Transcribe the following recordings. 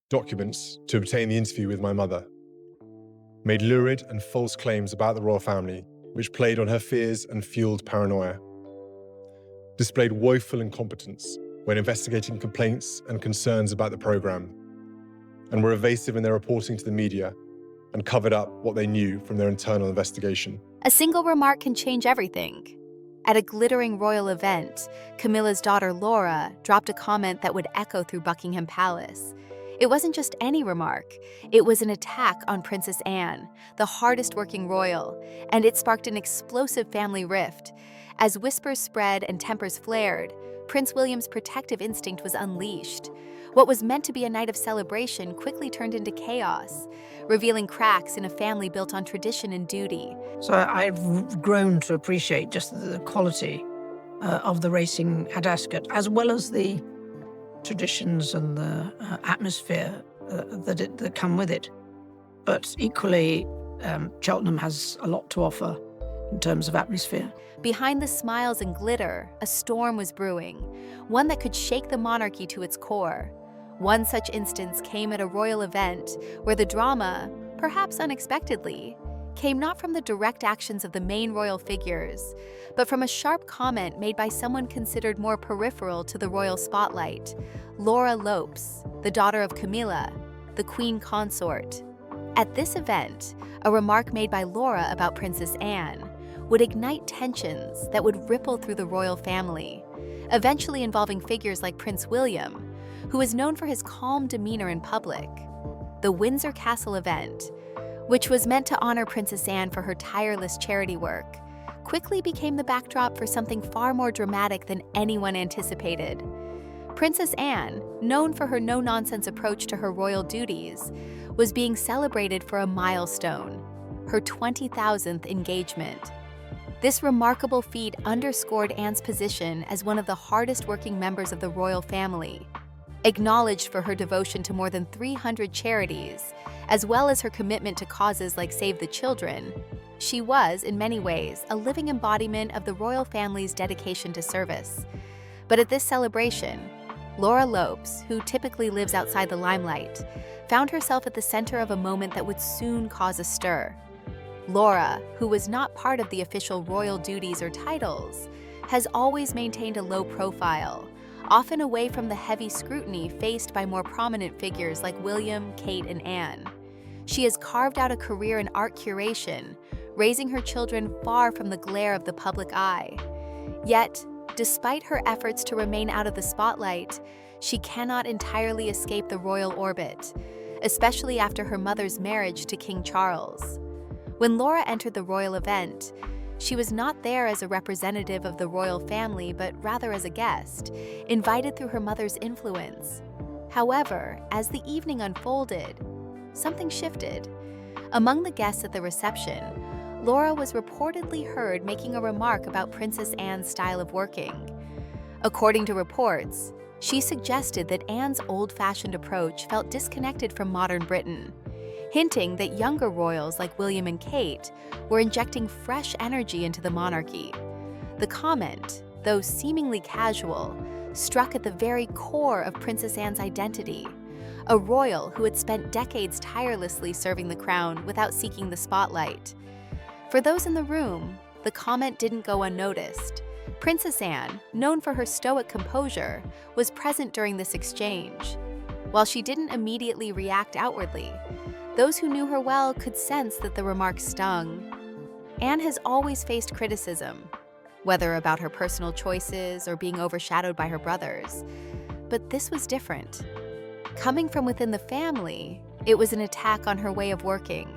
documents to obtain the interview with my mother, made lurid and false claims about the royal family, which played on her fears and fueled paranoia, displayed woeful incompetence when investigating complaints and concerns about the programme, and were evasive in their reporting to the media and covered up what they knew from their internal investigation. A single remark can change everything. At a glittering royal event, Camilla's daughter Laura dropped a comment that would echo through Buckingham Palace. It wasn't just any remark, it was an attack on Princess Anne, the hardest-working royal, and it sparked an explosive family rift. As whispers spread and tempers flared, Prince William's protective instinct was unleashed. What was meant to be a night of celebration quickly turned into chaos, revealing cracks in a family built on tradition and duty. So I've grown to appreciate just the quality of the racing at Ascot, as well as the traditions and the atmosphere that come with it. But equally, Cheltenham has a lot to offer in terms of atmosphere. Behind the smiles and glitter, a storm was brewing, one that could shake the monarchy to its core. One such instance came at a royal event where the drama, perhaps unexpectedly, came not from the direct actions of the main royal figures, but from a sharp comment made by someone considered more peripheral to the royal spotlight, Laura Lopes, the daughter of Camilla, the queen consort. At this event, a remark made by Laura about Princess Anne would ignite tensions that would ripple through the royal family, eventually involving figures like Prince William, who is known for his calm demeanor in public. The Windsor Castle event, which was meant to honor Princess Anne for her tireless charity work, quickly became the backdrop for something far more dramatic than anyone anticipated. Princess Anne, known for her no-nonsense approach to her royal duties, was being celebrated for a milestone, her 20,000th engagement. This remarkable feat underscored Anne's position as one of the hardest-working members of the royal family. Acknowledged for her devotion to more than 300 charities, as well as her commitment to causes like Save the Children, she was, in many ways, a living embodiment of the royal family's dedication to service. But at this celebration, Laura Lopes, who typically lives outside the limelight, found herself at the center of a moment that would soon cause a stir. Laura, who was not part of the official royal duties or titles, has always maintained a low profile, often away from the heavy scrutiny faced by more prominent figures like William, Kate, and Anne. She has carved out a career in art curation, raising her children far from the glare of the public eye. Yet, despite her efforts to remain out of the spotlight, she cannot entirely escape the royal orbit, especially after her mother's marriage to King Charles. When Laura entered the royal event, she was not there as a representative of the royal family, but rather as a guest, invited through her mother's influence. However, as the evening unfolded, something shifted. Among the guests at the reception, Laura was reportedly heard making a remark about Princess Anne's style of working. According to reports, she suggested that Anne's old-fashioned approach felt disconnected from modern Britain, hinting that younger royals like William and Kate were injecting fresh energy into the monarchy. The comment, though seemingly casual, struck at the very core of Princess Anne's identity, a royal who had spent decades tirelessly serving the crown without seeking the spotlight. For those in the room, the comment didn't go unnoticed. Princess Anne, known for her stoic composure, was present during this exchange. While she didn't immediately react outwardly, those who knew her well could sense that the remark stung. Anne has always faced criticism, whether about her personal choices or being overshadowed by her brothers. But this was different. Coming from within the family, it was an attack on her way of working,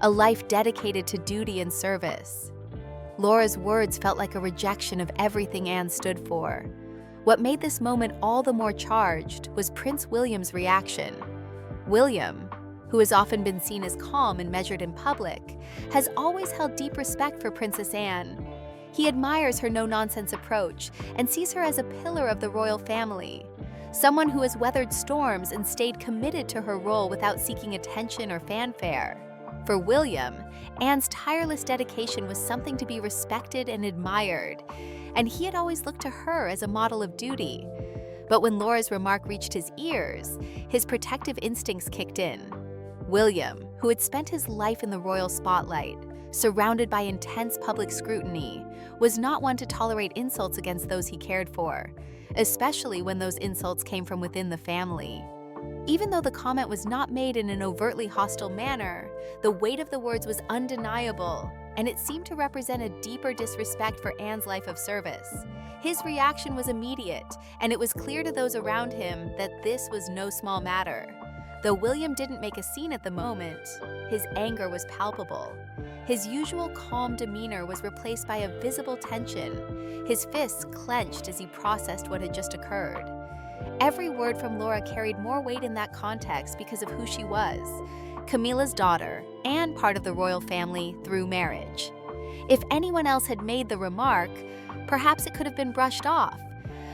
a life dedicated to duty and service. Laura's words felt like a rejection of everything Anne stood for. What made this moment all the more charged was Prince William's reaction. William, who has often been seen as calm and measured in public, has always held deep respect for Princess Anne. He admires her no-nonsense approach and sees her as a pillar of the royal family, someone who has weathered storms and stayed committed to her role without seeking attention or fanfare. For William, Anne's tireless dedication was something to be respected and admired, and he had always looked to her as a model of duty. But when Laura's remark reached his ears, his protective instincts kicked in. William, who had spent his life in the royal spotlight, surrounded by intense public scrutiny, was not one to tolerate insults against those he cared for, especially when those insults came from within the family. Even though the comment was not made in an overtly hostile manner, the weight of the words was undeniable, and it seemed to represent a deeper disrespect for Anne's life of service. His reaction was immediate, and it was clear to those around him that this was no small matter. Though William didn't make a scene at the moment, his anger was palpable. His usual calm demeanor was replaced by a visible tension. His fists clenched as he processed what had just occurred. Every word from Laura carried more weight in that context because of who she was, Camilla's daughter and part of the royal family through marriage. If anyone else had made the remark, perhaps it could have been brushed off.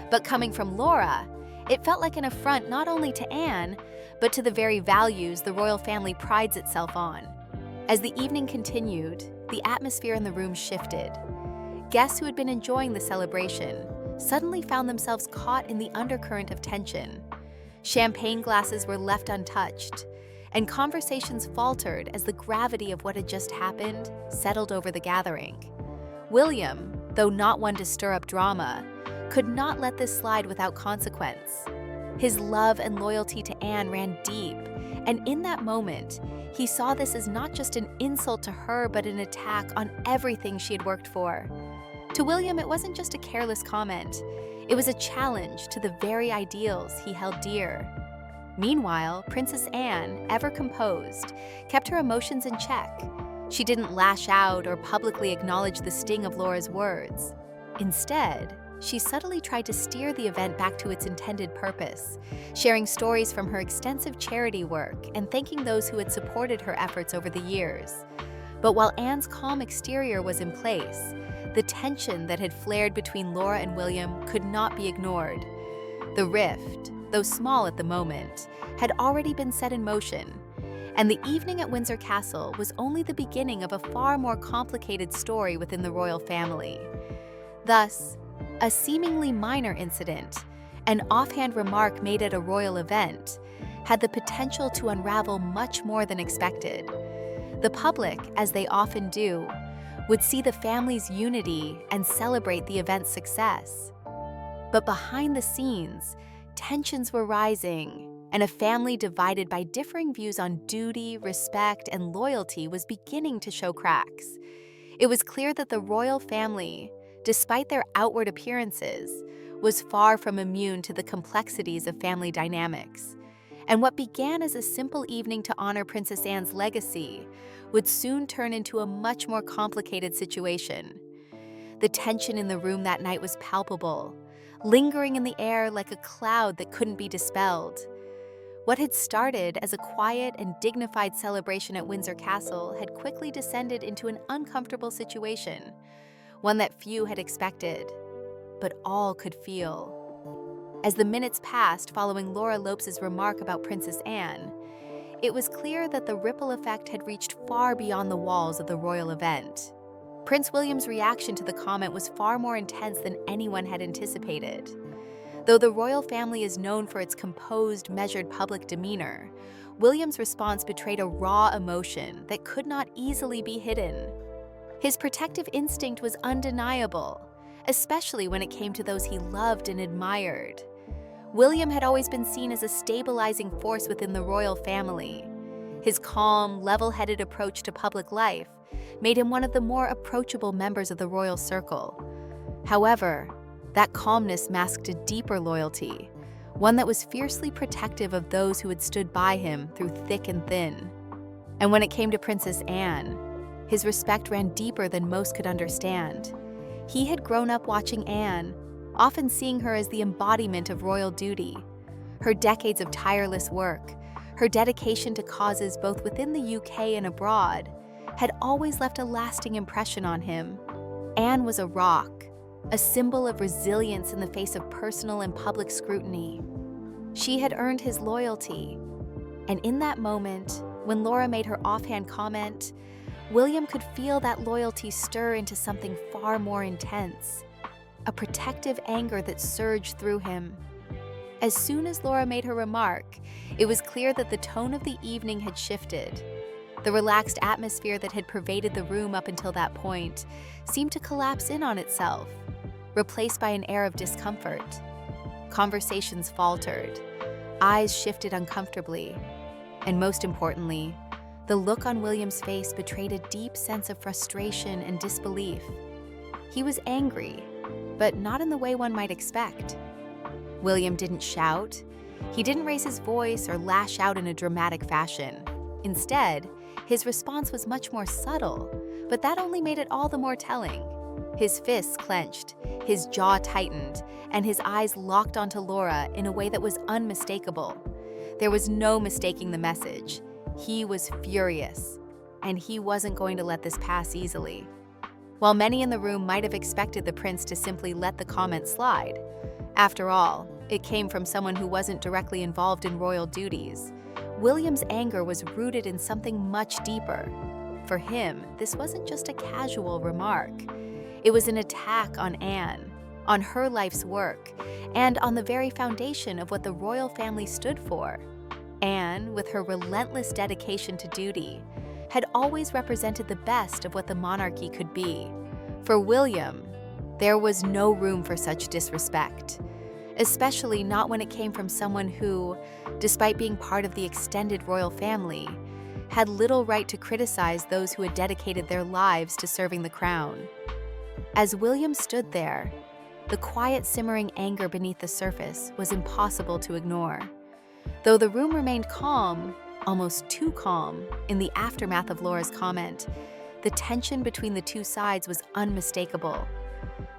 But coming from Laura, it felt like an affront not only to Anne, but to the very values the royal family prides itself on. As the evening continued, the atmosphere in the room shifted. Guests who had been enjoying the celebration suddenly found themselves caught in the undercurrent of tension. Champagne glasses were left untouched, and conversations faltered as the gravity of what had just happened settled over the gathering. William, though not one to stir up drama, could not let this slide without consequence. His love and loyalty to Anne ran deep, and in that moment, he saw this as not just an insult to her, but an attack on everything she had worked for. To William, it wasn't just a careless comment. It was a challenge to the very ideals he held dear. Meanwhile, Princess Anne, ever composed, kept her emotions in check. She didn't lash out or publicly acknowledge the sting of Laura's words. Instead, she subtly tried to steer the event back to its intended purpose, sharing stories from her extensive charity work and thanking those who had supported her efforts over the years. But while Anne's calm exterior was in place, the tension that had flared between Laura and William could not be ignored. The rift, though small at the moment, had already been set in motion, and the evening at Windsor Castle was only the beginning of a far more complicated story within the royal family. Thus, a seemingly minor incident, an offhand remark made at a royal event, had the potential to unravel much more than expected. The public, as they often do, would see the family's unity and celebrate the event's success. But behind the scenes, tensions were rising, and a family divided by differing views on duty, respect, and loyalty was beginning to show cracks. It was clear that the royal family, despite their outward appearances, was far from immune to the complexities of family dynamics. And what began as a simple evening to honor Princess Anne's legacy would soon turn into a much more complicated situation. The tension in the room that night was palpable, lingering in the air like a cloud that couldn't be dispelled. What had started as a quiet and dignified celebration at Windsor Castle had quickly descended into an uncomfortable situation, one that few had expected, but all could feel. As the minutes passed following Laura Lopes's remark about Princess Anne, it was clear that the ripple effect had reached far beyond the walls of the royal event. Prince William's reaction to the comment was far more intense than anyone had anticipated. Though the royal family is known for its composed, measured public demeanor, William's response betrayed a raw emotion that could not easily be hidden. His protective instinct was undeniable, especially when it came to those he loved and admired. William had always been seen as a stabilizing force within the royal family. His calm, level-headed approach to public life made him one of the more approachable members of the royal circle. However, that calmness masked a deeper loyalty, one that was fiercely protective of those who had stood by him through thick and thin. And when it came to Princess Anne, his respect ran deeper than most could understand. He had grown up watching Anne, often seeing her as the embodiment of royal duty. Her decades of tireless work, her dedication to causes both within the UK and abroad, had always left a lasting impression on him. Anne was a rock, a symbol of resilience in the face of personal and public scrutiny. She had earned his loyalty, and in that moment, when Laura made her offhand comment, William could feel that loyalty stir into something far more intense, a protective anger that surged through him. As soon as Laura made her remark, it was clear that the tone of the evening had shifted. The relaxed atmosphere that had pervaded the room up until that point seemed to collapse in on itself, replaced by an air of discomfort. Conversations faltered, eyes shifted uncomfortably, and most importantly, the look on William's face betrayed a deep sense of frustration and disbelief. He was angry, but not in the way one might expect. William didn't shout. He didn't raise his voice or lash out in a dramatic fashion. Instead, his response was much more subtle, but that only made it all the more telling. His fists clenched, his jaw tightened, and his eyes locked onto Laura in a way that was unmistakable. There was no mistaking the message. He was furious, and he wasn't going to let this pass easily. While many in the room might have expected the prince to simply let the comment slide, after all, it came from someone who wasn't directly involved in royal duties, William's anger was rooted in something much deeper. For him, this wasn't just a casual remark. It was an attack on Anne, on her life's work, and on the very foundation of what the royal family stood for. Anne, with her relentless dedication to duty, had always represented the best of what the monarchy could be. For William, there was no room for such disrespect, especially not when it came from someone who, despite being part of the extended royal family, had little right to criticize those who had dedicated their lives to serving the crown. As William stood there, the quiet simmering anger beneath the surface was impossible to ignore. Though the room remained calm, almost too calm, in the aftermath of Laura's comment, the tension between the two sides was unmistakable.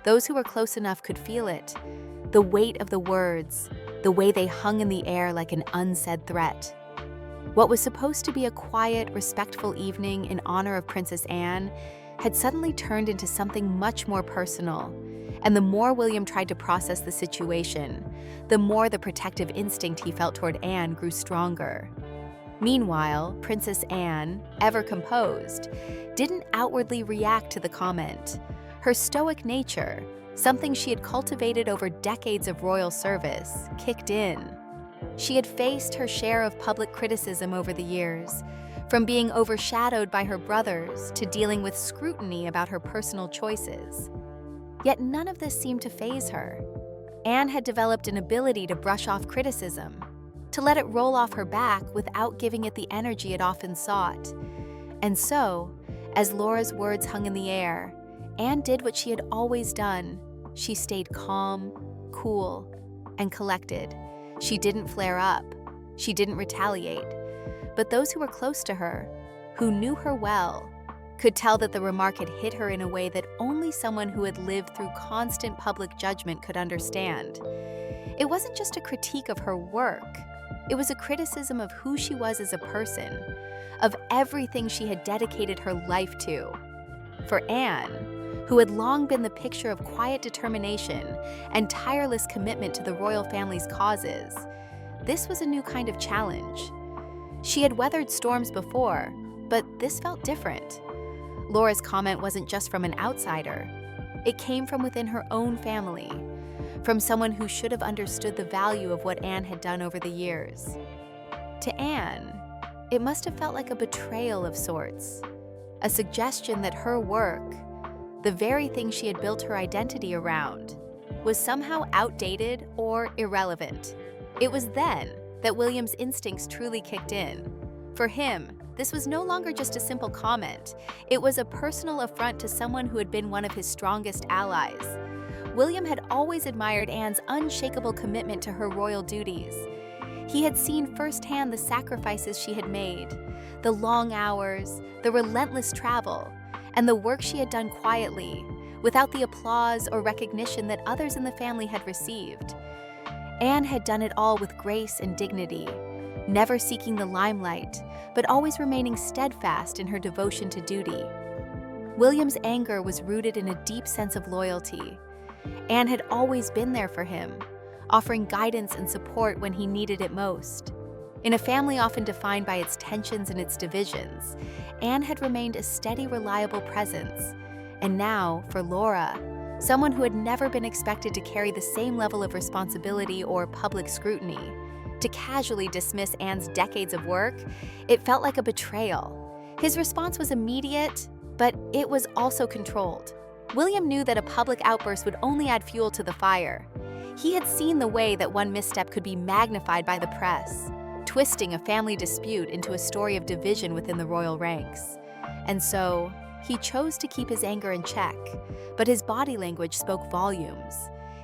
Those who were close enough could feel it. The weight of the words, the way they hung in the air like an unsaid threat. What was supposed to be a quiet, respectful evening in honor of Princess Anne had suddenly turned into something much more personal. And the more William tried to process the situation, the more the protective instinct he felt toward Anne grew stronger. Meanwhile, Princess Anne, ever composed, didn't outwardly react to the comment. Her stoic nature, something she had cultivated over decades of royal service, kicked in. She had faced her share of public criticism over the years, from being overshadowed by her brothers to dealing with scrutiny about her personal choices. Yet none of this seemed to faze her. Anne had developed an ability to brush off criticism, to let it roll off her back without giving it the energy it often sought. And so, as Laura's words hung in the air, Anne did what she had always done. She stayed calm, cool, and collected. She didn't flare up. She didn't retaliate. But those who were close to her, who knew her well, could tell that the remark had hit her in a way that only someone who had lived through constant public judgment could understand. It wasn't just a critique of her work. It was a criticism of who she was as a person, of everything she had dedicated her life to. For Anne, who had long been the picture of quiet determination and tireless commitment to the royal family's causes, this was a new kind of challenge. She had weathered storms before, but this felt different. Laura's comment wasn't just from an outsider. It came from within her own family, from someone who should have understood the value of what Anne had done over the years. To Anne, it must have felt like a betrayal of sorts, a suggestion that her work, the very thing she had built her identity around, was somehow outdated or irrelevant. It was then that William's instincts truly kicked in. For him, this was no longer just a simple comment. It was a personal affront to someone who had been one of his strongest allies. William had always admired Anne's unshakable commitment to her royal duties. He had seen firsthand the sacrifices she had made, the long hours, the relentless travel, and the work she had done quietly, without the applause or recognition that others in the family had received. Anne had done it all with grace and dignity, never seeking the limelight, but always remaining steadfast in her devotion to duty. William's anger was rooted in a deep sense of loyalty. Anne had always been there for him, offering guidance and support when he needed it most. In a family often defined by its tensions and its divisions, Anne had remained a steady, reliable presence. And now, for Laura, someone who had never been expected to carry the same level of responsibility or public scrutiny. To casually dismiss Anne's decades of work, it felt like a betrayal. His response was immediate, but it was also controlled. William knew that a public outburst would only add fuel to the fire. He had seen the way that one misstep could be magnified by the press, twisting a family dispute into a story of division within the royal ranks. And so, he chose to keep his anger in check, but his body language spoke volumes.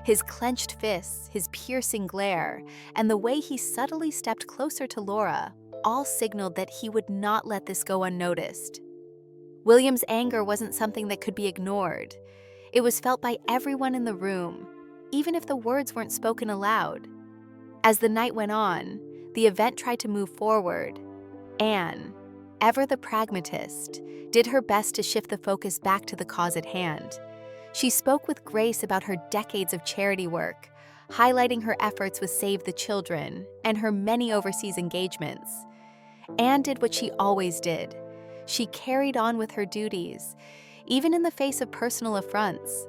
His clenched fists, his piercing glare, and the way he subtly stepped closer to Laura all signaled that he would not let this go unnoticed. William's anger wasn't something that could be ignored. It was felt by everyone in the room, even if the words weren't spoken aloud. As the night went on, the event tried to move forward. Anne, ever the pragmatist, did her best to shift the focus back to the cause at hand. She spoke with grace about her decades of charity work, highlighting her efforts with Save the Children and her many overseas engagements. Anne did what she always did. She carried on with her duties, even in the face of personal affronts.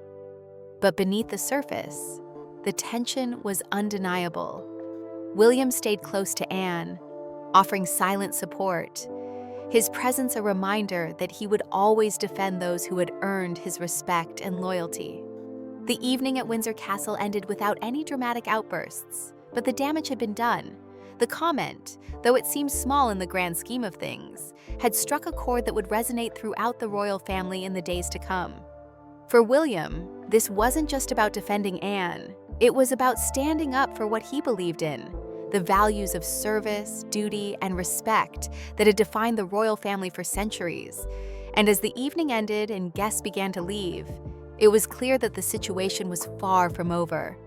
But beneath the surface, the tension was undeniable. William stayed close to Anne, offering silent support, his presence a reminder that he would always defend those who had earned his respect and loyalty. The evening at Windsor Castle ended without any dramatic outbursts, but the damage had been done. The comment, though it seemed small in the grand scheme of things, had struck a chord that would resonate throughout the royal family in the days to come. For William, this wasn't just about defending Anne. It was about standing up for what he believed in, the values of service, duty, and respect that had defined the royal family for centuries. And as the evening ended and guests began to leave, it was clear that the situation was far from over.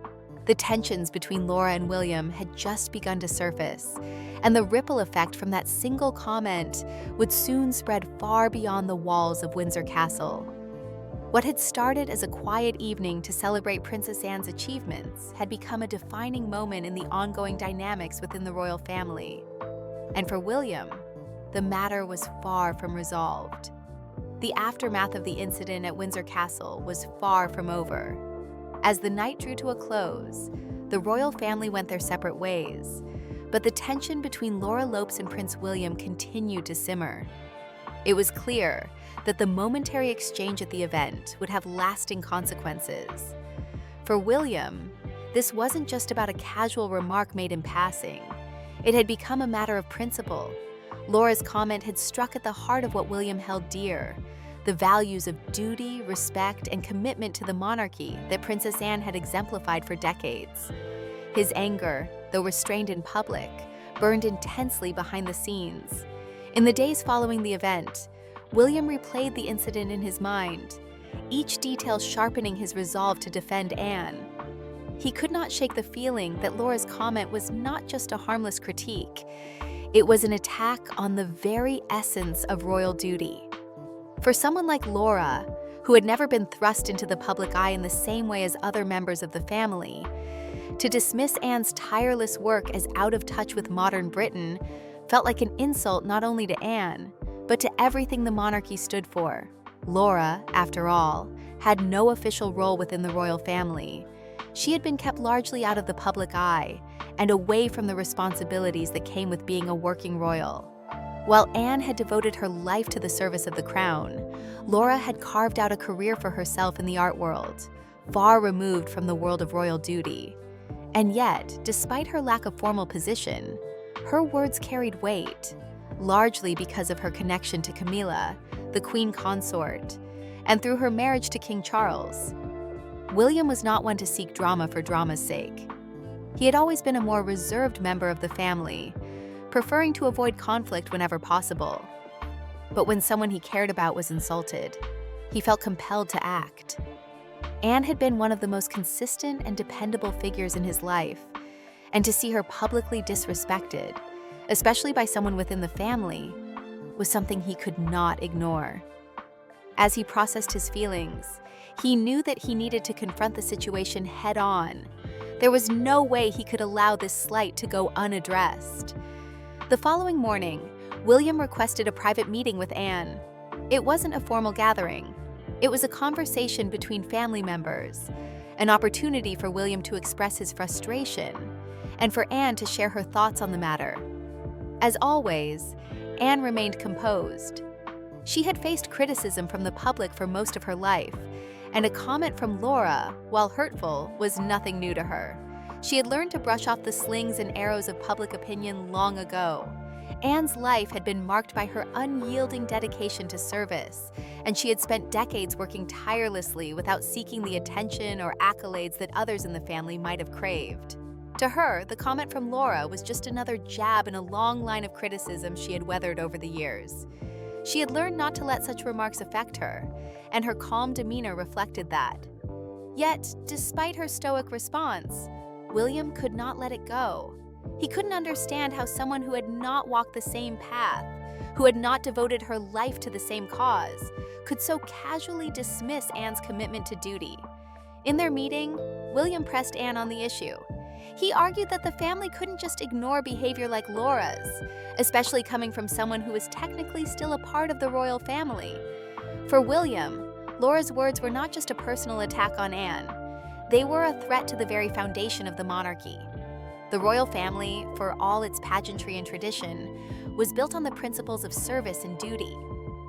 The tensions between Laura and William had just begun to surface, and the ripple effect from that single comment would soon spread far beyond the walls of Windsor Castle. What had started as a quiet evening to celebrate Princess Anne's achievements had become a defining moment in the ongoing dynamics within the royal family. And for William, the matter was far from resolved. The aftermath of the incident at Windsor Castle was far from over. As the night drew to a close, the royal family went their separate ways, but the tension between Laura Lopes and Prince William continued to simmer. It was clear that the momentary exchange at the event would have lasting consequences. For William, this wasn't just about a casual remark made in passing. It had become a matter of principle. Laura's comment had struck at the heart of what William held dear, the values of duty, respect, and commitment to the monarchy that Princess Anne had exemplified for decades. His anger, though restrained in public, burned intensely behind the scenes. In the days following the event, William replayed the incident in his mind, each detail sharpening his resolve to defend Anne. He could not shake the feeling that Laura's comment was not just a harmless critique. It was an attack on the very essence of royal duty. For someone like Laura, who had never been thrust into the public eye in the same way as other members of the family, to dismiss Anne's tireless work as out of touch with modern Britain felt like an insult not only to Anne, but to everything the monarchy stood for. Laura, after all, had no official role within the royal family. She had been kept largely out of the public eye and away from the responsibilities that came with being a working royal. While Anne had devoted her life to the service of the crown, Laura had carved out a career for herself in the art world, far removed from the world of royal duty. And yet, despite her lack of formal position, her words carried weight, largely because of her connection to Camilla, the queen consort, and through her marriage to King Charles. William was not one to seek drama for drama's sake. He had always been a more reserved member of the family, preferring to avoid conflict whenever possible. But when someone he cared about was insulted, he felt compelled to act. Anne had been one of the most consistent and dependable figures in his life, and to see her publicly disrespected, especially by someone within the family, was something he could not ignore. As he processed his feelings, he knew that he needed to confront the situation head-on. There was no way he could allow this slight to go unaddressed. The following morning, William requested a private meeting with Anne. It wasn't a formal gathering. It was a conversation between family members, an opportunity for William to express his frustration, and for Anne to share her thoughts on the matter. As always, Anne remained composed. She had faced criticism from the public for most of her life, and a comment from Laura, while hurtful, was nothing new to her. She had learned to brush off the slings and arrows of public opinion long ago. Anne's life had been marked by her unyielding dedication to service, and she had spent decades working tirelessly without seeking the attention or accolades that others in the family might have craved. To her, the comment from Laura was just another jab in a long line of criticism she had weathered over the years. She had learned not to let such remarks affect her, and her calm demeanor reflected that. Yet, despite her stoic response, William could not let it go. He couldn't understand how someone who had not walked the same path, who had not devoted her life to the same cause, could so casually dismiss Anne's commitment to duty. In their meeting, William pressed Anne on the issue. He argued that the family couldn't just ignore behavior like Laura's, especially coming from someone who was technically still a part of the royal family. For William, Laura's words were not just a personal attack on Anne. They were a threat to the very foundation of the monarchy. The royal family, for all its pageantry and tradition, was built on the principles of service and duty.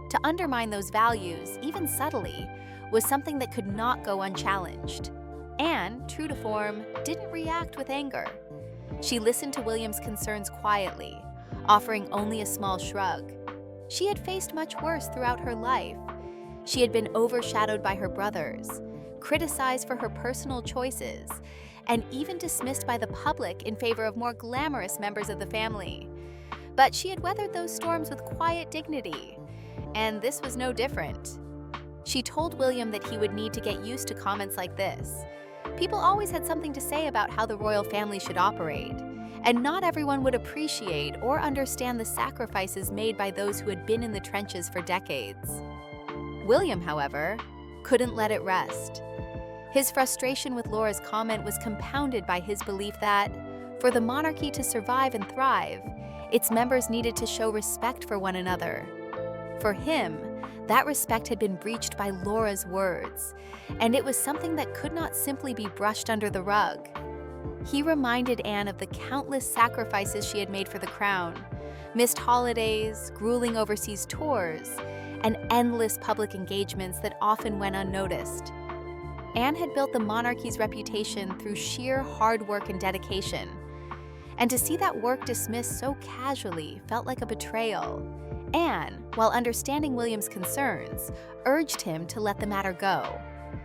To undermine those values, even subtly, was something that could not go unchallenged. Anne, true to form, didn't react with anger. She listened to William's concerns quietly, offering only a small shrug. She had faced much worse throughout her life. She had been overshadowed by her brothers, criticized for her personal choices, and even dismissed by the public in favor of more glamorous members of the family. But she had weathered those storms with quiet dignity, and this was no different. She told William that he would need to get used to comments like this. People always had something to say about how the royal family should operate, and not everyone would appreciate or understand the sacrifices made by those who had been in the trenches for decades. William, however, couldn't let it rest. His frustration with Laura's comment was compounded by his belief that, for the monarchy to survive and thrive, its members needed to show respect for one another. For him, that respect had been breached by Laura's words, and it was something that could not simply be brushed under the rug. He reminded Anne of the countless sacrifices she had made for the crown, missed holidays, grueling overseas tours, and endless public engagements that often went unnoticed. Anne had built the monarchy's reputation through sheer hard work and dedication, and to see that work dismissed so casually felt like a betrayal. Anne, while understanding William's concerns, urged him to let the matter go.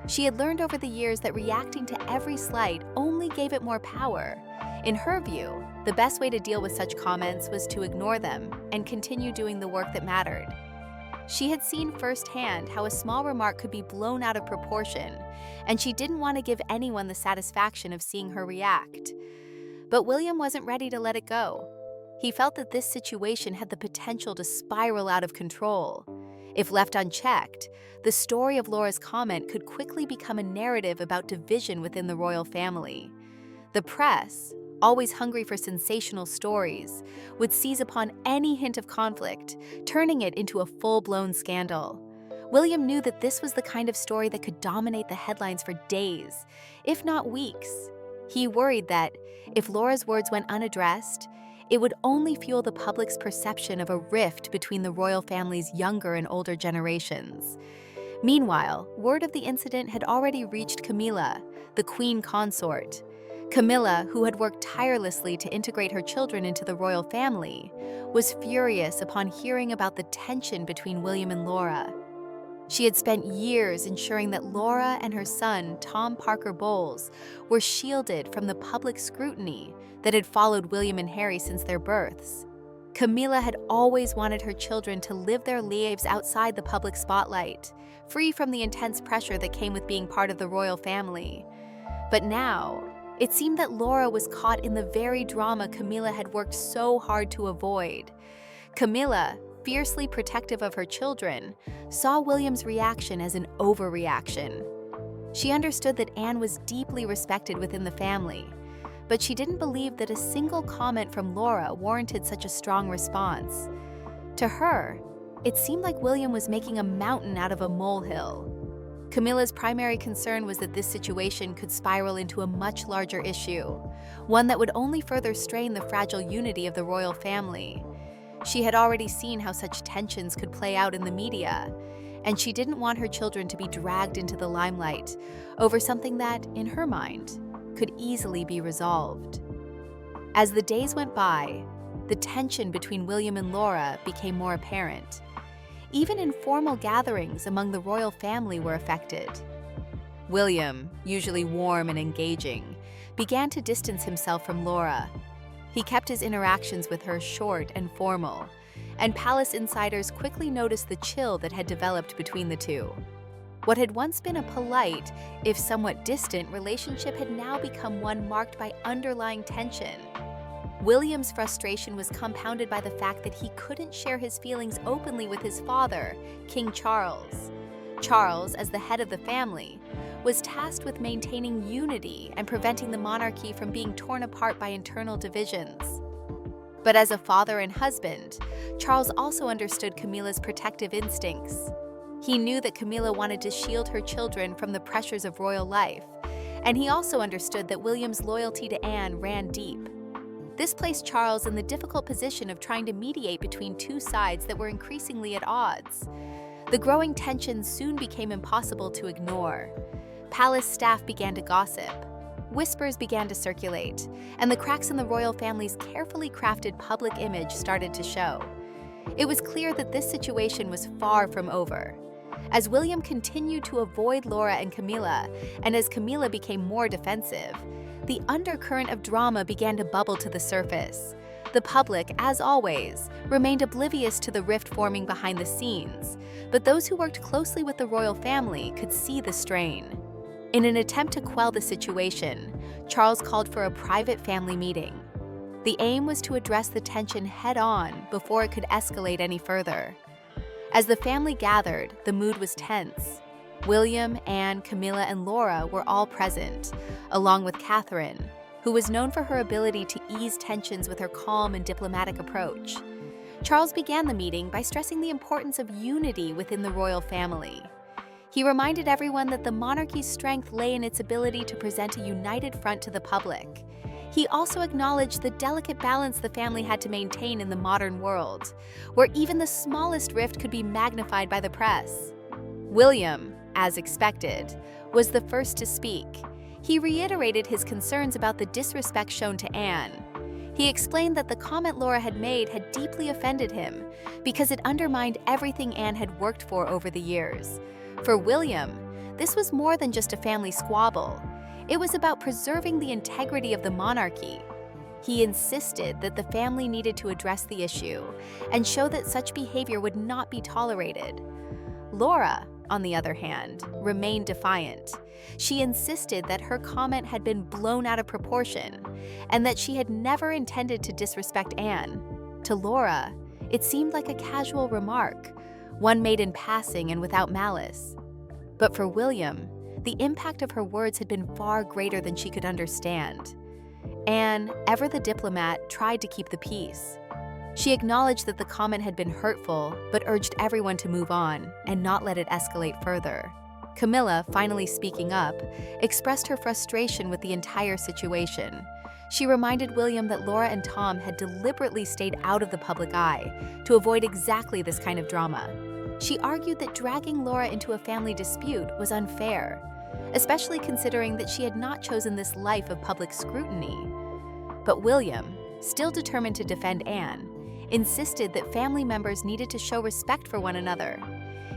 She had learned over the years that reacting to every slight only gave it more power. In her view, the best way to deal with such comments was to ignore them and continue doing the work that mattered. She had seen firsthand how a small remark could be blown out of proportion, and she didn't want to give anyone the satisfaction of seeing her react. But William wasn't ready to let it go. He felt that this situation had the potential to spiral out of control. If left unchecked, the story of Laura's comment could quickly become a narrative about division within the royal family. The press, always hungry for sensational stories, would seize upon any hint of conflict, turning it into a full-blown scandal. William knew that this was the kind of story that could dominate the headlines for days, if not weeks. He worried that, if Laura's words went unaddressed, it would only fuel the public's perception of a rift between the royal family's younger and older generations. Meanwhile, word of the incident had already reached Camilla, the queen consort. Camilla, who had worked tirelessly to integrate her children into the royal family, was furious upon hearing about the tension between William and Laura. She had spent years ensuring that Laura and her son, Tom Parker Bowles, were shielded from the public scrutiny that had followed William and Harry since their births. Camilla had always wanted her children to live their lives outside the public spotlight, free from the intense pressure that came with being part of the royal family. But now, it seemed that Laura was caught in the very drama Camilla had worked so hard to avoid. Camilla, fiercely protective of her children, saw William's reaction as an overreaction. She understood that Anne was deeply respected within the family, but she didn't believe that a single comment from Laura warranted such a strong response. To her, it seemed like William was making a mountain out of a molehill. Camilla's primary concern was that this situation could spiral into a much larger issue, one that would only further strain the fragile unity of the royal family. She had already seen how such tensions could play out in the media, and she didn't want her children to be dragged into the limelight over something that, in her mind, could easily be resolved. As the days went by, the tension between William and Laura became more apparent. Even informal gatherings among the royal family were affected. William, usually warm and engaging, began to distance himself from Laura. He kept his interactions with her short and formal, and palace insiders quickly noticed the chill that had developed between the two. What had once been a polite, if somewhat distant, relationship had now become one marked by underlying tension. William's frustration was compounded by the fact that he couldn't share his feelings openly with his father, King Charles. Charles, as the head of the family, was tasked with maintaining unity and preventing the monarchy from being torn apart by internal divisions. But as a father and husband, Charles also understood Camilla's protective instincts. He knew that Camilla wanted to shield her children from the pressures of royal life, and he also understood that William's loyalty to Anne ran deep. This placed Charles in the difficult position of trying to mediate between two sides that were increasingly at odds. The growing tension soon became impossible to ignore. Palace staff began to gossip. Whispers began to circulate, and the cracks in the royal family's carefully crafted public image started to show. It was clear that this situation was far from over. As William continued to avoid Laura and Camilla, and as Camilla became more defensive, the undercurrent of drama began to bubble to the surface. The public, as always, remained oblivious to the rift forming behind the scenes, but those who worked closely with the royal family could see the strain. In an attempt to quell the situation, Charles called for a private family meeting. The aim was to address the tension head-on before it could escalate any further. As the family gathered, the mood was tense. William, Anne, Camilla, and Laura were all present, along with Catherine, who was known for her ability to ease tensions with her calm and diplomatic approach. Charles began the meeting by stressing the importance of unity within the royal family. He reminded everyone that the monarchy's strength lay in its ability to present a united front to the public. He also acknowledged the delicate balance the family had to maintain in the modern world, where even the smallest rift could be magnified by the press. William, as expected, was the first to speak. He reiterated his concerns about the disrespect shown to Anne. He explained that the comment Laura had made had deeply offended him because it undermined everything Anne had worked for over the years. For William, this was more than just a family squabble. It was about preserving the integrity of the monarchy. He insisted that the family needed to address the issue and show that such behavior would not be tolerated. Laura, on the other hand, remained defiant. She insisted that her comment had been blown out of proportion and that she had never intended to disrespect Anne. To Laura, it seemed like a casual remark, one made in passing and without malice. But for William, the impact of her words had been far greater than she could understand. Anne, ever the diplomat, tried to keep the peace. She acknowledged that the comment had been hurtful, but urged everyone to move on and not let it escalate further. Camilla, finally speaking up, expressed her frustration with the entire situation. She reminded William that Laura and Tom had deliberately stayed out of the public eye to avoid exactly this kind of drama. She argued that dragging Laura into a family dispute was unfair, especially considering that she had not chosen this life of public scrutiny. But William, still determined to defend Anne, insisted that family members needed to show respect for one another.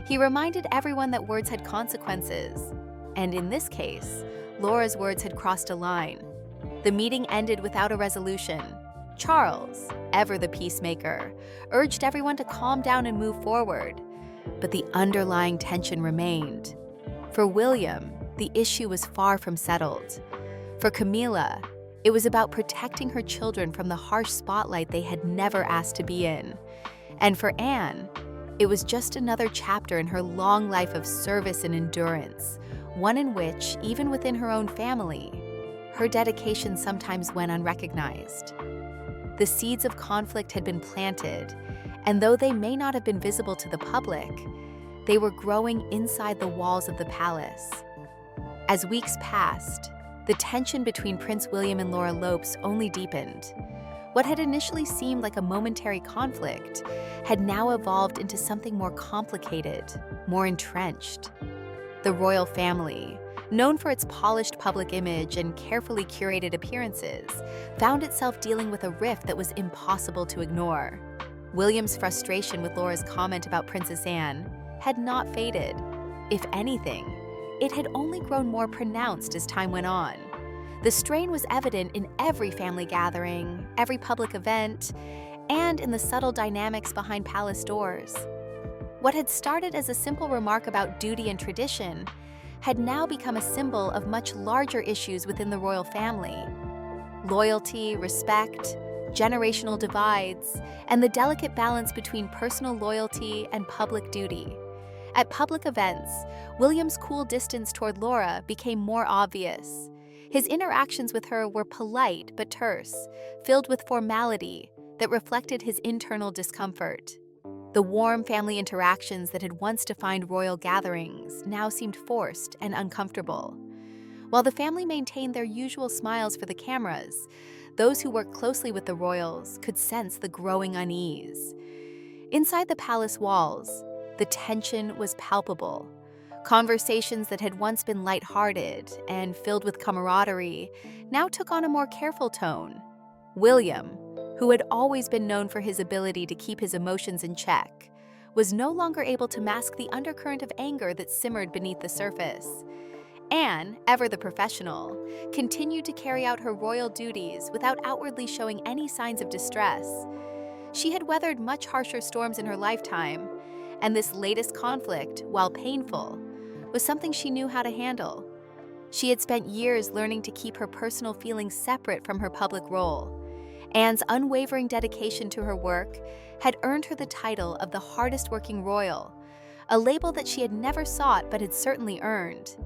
He reminded everyone that words had consequences, and in this case, Laura's words had crossed a line. The meeting ended without a resolution. Charles, ever the peacemaker, urged everyone to calm down and move forward, but the underlying tension remained. For William, the issue was far from settled. For Camila, it was about protecting her children from the harsh spotlight they had never asked to be in. And for Anne, it was just another chapter in her long life of service and endurance, one in which, even within her own family, her dedication sometimes went unrecognized. The seeds of conflict had been planted, and though they may not have been visible to the public, they were growing inside the walls of the palace. As weeks passed, the tension between Prince William and Laura Lopes only deepened. What had initially seemed like a momentary conflict had now evolved into something more complicated, more entrenched. The royal family, known for its polished public image and carefully curated appearances, found itself dealing with a rift that was impossible to ignore. William's frustration with Laura's comment about Princess Anne had not faded. If anything, it had only grown more pronounced as time went on. The strain was evident in every family gathering, every public event, and in the subtle dynamics behind palace doors. What had started as a simple remark about duty and tradition had now become a symbol of much larger issues within the royal family. Loyalty, respect, generational divides, and the delicate balance between personal loyalty and public duty. At public events, William's cool distance toward Laura became more obvious. His interactions with her were polite but terse, filled with formality that reflected his internal discomfort. The warm family interactions that had once defined royal gatherings now seemed forced and uncomfortable. While the family maintained their usual smiles for the cameras, those who worked closely with the royals could sense the growing unease. Inside the palace walls, the tension was palpable. Conversations that had once been lighthearted and filled with camaraderie now took on a more careful tone. William, who had always been known for his ability to keep his emotions in check, was no longer able to mask the undercurrent of anger that simmered beneath the surface. Anne, ever the professional, continued to carry out her royal duties without outwardly showing any signs of distress. She had weathered much harsher storms in her lifetime, and this latest conflict, while painful, was something she knew how to handle. She had spent years learning to keep her personal feelings separate from her public role. Anne's unwavering dedication to her work had earned her the title of the hardest-working royal, a label that she had never sought but had certainly earned.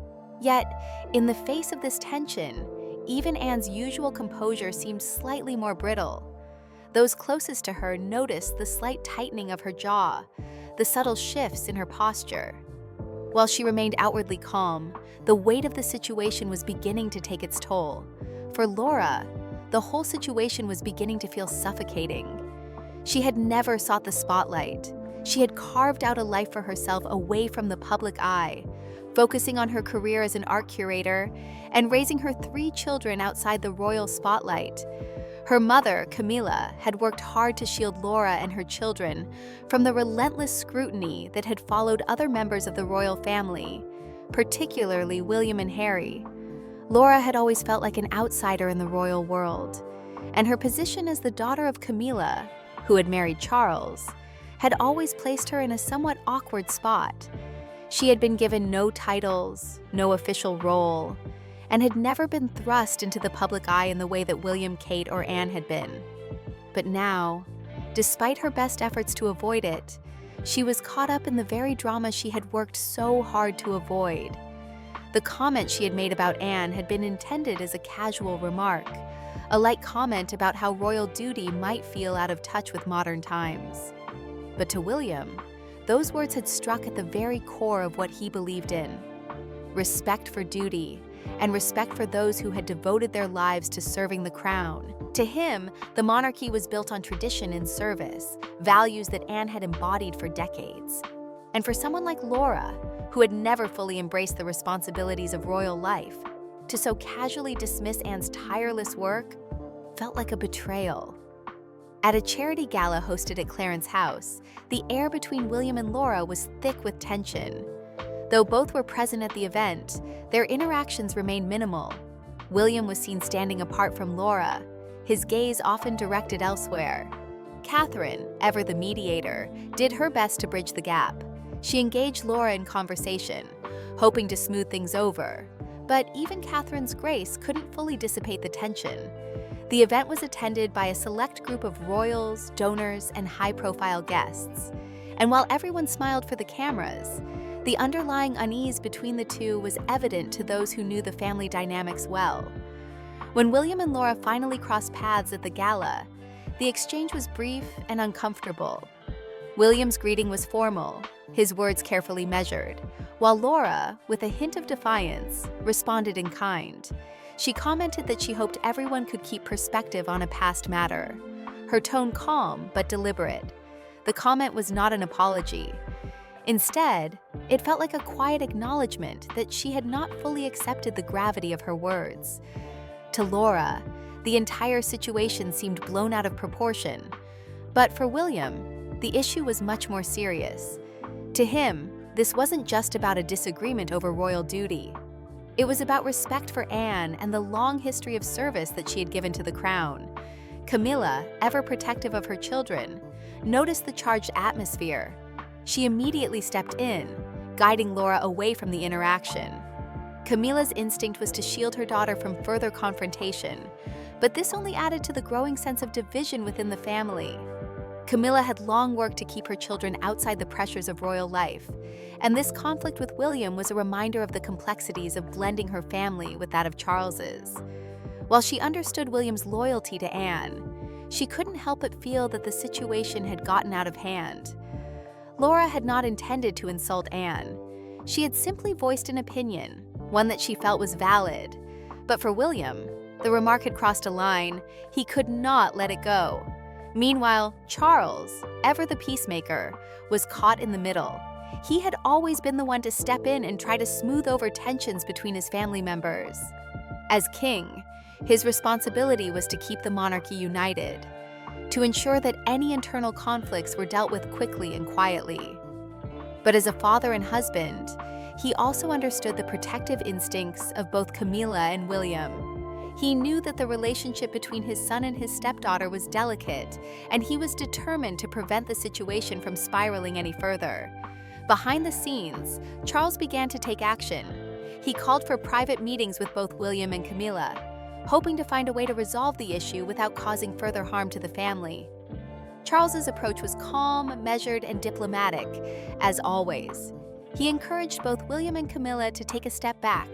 Yet, in the face of this tension, even Anne's usual composure seemed slightly more brittle. Those closest to her noticed the slight tightening of her jaw, the subtle shifts in her posture. While she remained outwardly calm, the weight of the situation was beginning to take its toll. For Laura, the whole situation was beginning to feel suffocating. She had never sought the spotlight. She had carved out a life for herself away from the public eye, focusing on her career as an art curator and raising her 3 children outside the royal spotlight. Her mother, Camilla, had worked hard to shield Laura and her children from the relentless scrutiny that had followed other members of the royal family, particularly William and Harry. Laura had always felt like an outsider in the royal world, and her position as the daughter of Camila, who had married Charles, had always placed her in a somewhat awkward spot. She had been given no titles, no official role, and had never been thrust into the public eye in the way that William, Kate, or Anne had been. But now, despite her best efforts to avoid it, she was caught up in the very drama she had worked so hard to avoid. The comment she had made about Anne had been intended as a casual remark, a light comment about how royal duty might feel out of touch with modern times. But to William, those words had struck at the very core of what he believed in: respect for duty, and respect for those who had devoted their lives to serving the crown. To him, the monarchy was built on tradition and service, values that Anne had embodied for decades. And for someone like Laura, who had never fully embraced the responsibilities of royal life, to so casually dismiss Anne's tireless work felt like a betrayal. At a charity gala hosted at Clarence's house, the air between William and Laura was thick with tension. Though both were present at the event, their interactions remained minimal. William was seen standing apart from Laura, his gaze often directed elsewhere. Catherine, ever the mediator, did her best to bridge the gap. She engaged Laura in conversation, hoping to smooth things over. But even Catherine's grace couldn't fully dissipate the tension. The event was attended by a select group of royals, donors, and high-profile guests. And while everyone smiled for the cameras, the underlying unease between the two was evident to those who knew the family dynamics well. When William and Laura finally crossed paths at the gala, the exchange was brief and uncomfortable. William's greeting was formal, his words carefully measured, while Laura, with a hint of defiance, responded in kind. She commented that she hoped everyone could keep perspective on a past matter, her tone calm but deliberate. The comment was not an apology. Instead, it felt like a quiet acknowledgement that she had not fully accepted the gravity of her words. To Laura, the entire situation seemed blown out of proportion. But for William, the issue was much more serious. To him, this wasn't just about a disagreement over royal duty. It was about respect for Anne and the long history of service that she had given to the crown. Camilla, ever protective of her children, noticed the charged atmosphere. She immediately stepped in, guiding Laura away from the interaction. Camilla's instinct was to shield her daughter from further confrontation, but this only added to the growing sense of division within the family. Camilla had long worked to keep her children outside the pressures of royal life, and this conflict with William was a reminder of the complexities of blending her family with that of Charles's. While she understood William's loyalty to Anne, she couldn't help but feel that the situation had gotten out of hand. Laura had not intended to insult Anne. She had simply voiced an opinion, one that she felt was valid. But for William, the remark had crossed a line. He could not let it go. Meanwhile, Charles, ever the peacemaker, was caught in the middle. He had always been the one to step in and try to smooth over tensions between his family members. As king, his responsibility was to keep the monarchy united, to ensure that any internal conflicts were dealt with quickly and quietly. But as a father and husband, he also understood the protective instincts of both Camilla and William. He knew that the relationship between his son and his stepdaughter was delicate, and he was determined to prevent the situation from spiraling any further. Behind the scenes, Charles began to take action. He called for private meetings with both William and Camilla, hoping to find a way to resolve the issue without causing further harm to the family. Charles's approach was calm, measured, and diplomatic, as always. He encouraged both William and Camilla to take a step back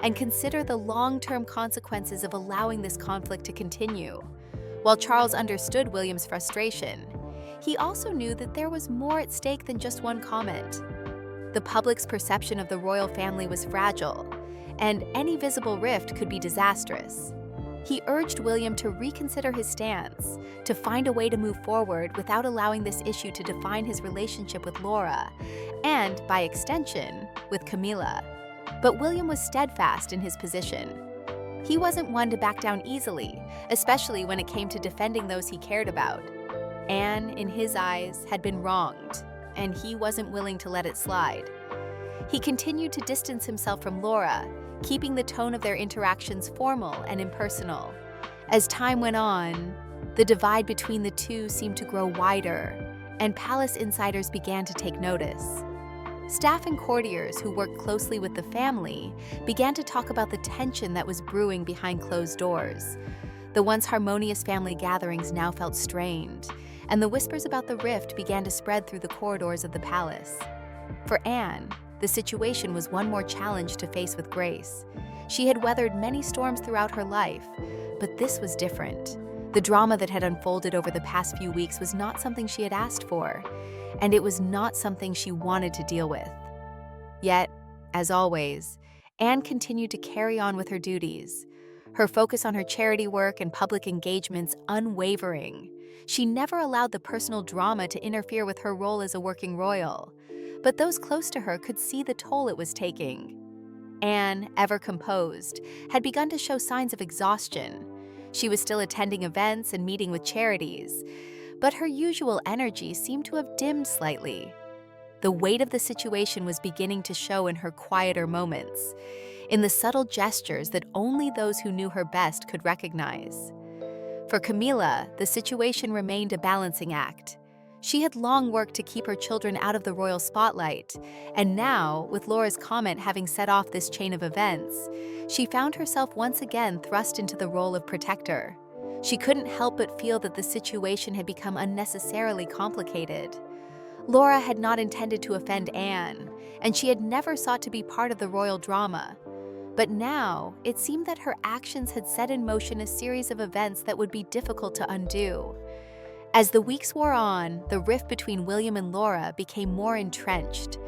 and consider the long-term consequences of allowing this conflict to continue. While Charles understood William's frustration, he also knew that there was more at stake than just one comment. The public's perception of the royal family was fragile, and any visible rift could be disastrous. He urged William to reconsider his stance, to find a way to move forward without allowing this issue to define his relationship with Laura, and, by extension, with Camilla. But William was steadfast in his position. He wasn't one to back down easily, especially when it came to defending those he cared about. Anne, in his eyes, had been wronged, and he wasn't willing to let it slide. He continued to distance himself from Laura, keeping the tone of their interactions formal and impersonal. As time went on, the divide between the two seemed to grow wider, and palace insiders began to take notice. Staff and courtiers who worked closely with the family began to talk about the tension that was brewing behind closed doors. The once harmonious family gatherings now felt strained, and the whispers about the rift began to spread through the corridors of the palace. For Anne, the situation was one more challenge to face with grace. She had weathered many storms throughout her life, but this was different. The drama that had unfolded over the past few weeks was not something she had asked for, and it was not something she wanted to deal with. Yet, as always, Anne continued to carry on with her duties, her focus on her charity work and public engagements unwavering. She never allowed the personal drama to interfere with her role as a working royal, but those close to her could see the toll it was taking. Anne, ever composed, had begun to show signs of exhaustion. She was still attending events and meeting with charities, but her usual energy seemed to have dimmed slightly. The weight of the situation was beginning to show in her quieter moments, in the subtle gestures that only those who knew her best could recognize. For Camila, the situation remained a balancing act. She had long worked to keep her children out of the royal spotlight, and now, with Laura's comment having set off this chain of events, she found herself once again thrust into the role of protector. She couldn't help but feel that the situation had become unnecessarily complicated. Laura had not intended to offend Anne, and she had never sought to be part of the royal drama. But now, it seemed that her actions had set in motion a series of events that would be difficult to undo. As the weeks wore on, the rift between William and Laura became more entrenched.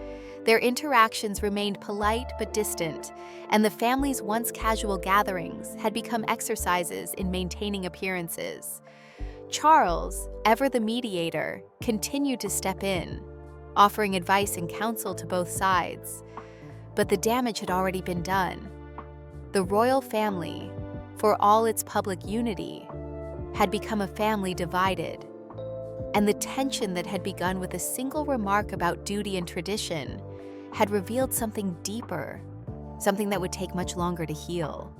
Their interactions remained polite but distant, and the family's once casual gatherings had become exercises in maintaining appearances. Charles, ever the mediator, continued to step in, offering advice and counsel to both sides. But the damage had already been done. The royal family, for all its public unity, had become a family divided. And the tension that had begun with a single remark about duty and tradition had revealed something deeper, something that would take much longer to heal.